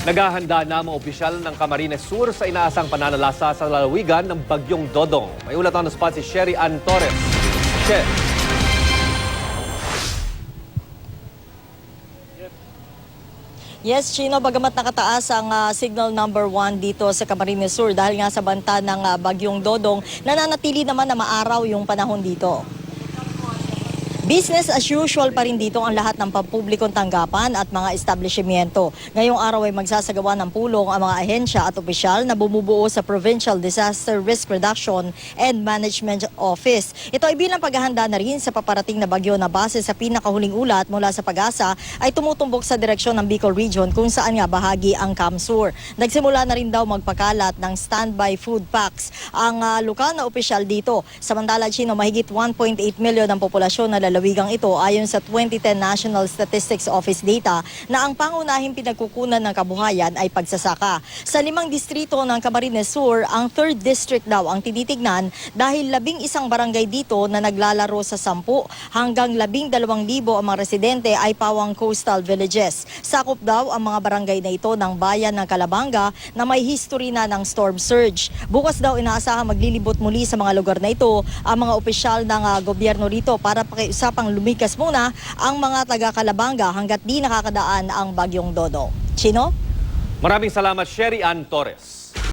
Naghahanda na mga opisyal ng Camarines Sur sa inaasang pananalasa sa lalawigan ng Bagyong Dodong. May ulat on the spot si Sherry Ann Torres. Sher. Yes, Chino, bagamat nakataas ang signal number 1 dito sa Camarines Sur dahil nga sa banta ng Bagyong Dodong, nananatili naman na maaraw yung panahon dito. Business as usual pa rin dito ang lahat ng pampublikong tanggapan at mga establishmento. Ngayong araw ay magsasagawa ng pulong ang mga ahensya at opisyal na bumubuo sa Provincial Disaster Risk Reduction and Management Office. Ito ay bilang paghahanda na rin sa paparating na bagyo na base sa pinakahuling ulat mula sa Pag-asa ay tumutumbok sa direksyon ng Bicol Region kung saan nga bahagi ang CAMSUR. Nagsimula na rin daw magpakalat ng standby food packs ang lokal na opisyal dito. Samantala, Chino, mahigit 1.8 million ang populasyon na lalawigang ito ayon sa 2010 National Statistics Office data na ang pangunahing pinagkukunan ng kabuhayan ay pagsasaka. Sa 5 distrito ng Camarines Sur, ang 3rd District daw ang tinitignan dahil 11 barangay dito na naglalaro sa 10 hanggang 12,000 ang mga residente ay pawang coastal villages. Sakop daw ang mga barangay na ito ng bayan ng Calabanga na may history na ng storm surge. Bukas daw inaasahang maglilibot muli sa mga lugar na ito ang mga opisyal ng gobyerno rito para pakiusapang lumikas muna ang mga taga-Calabanga hanggat di nakakadaan ang Bagyong Dodong. Chino? Maraming salamat, Sherry Ann Torres.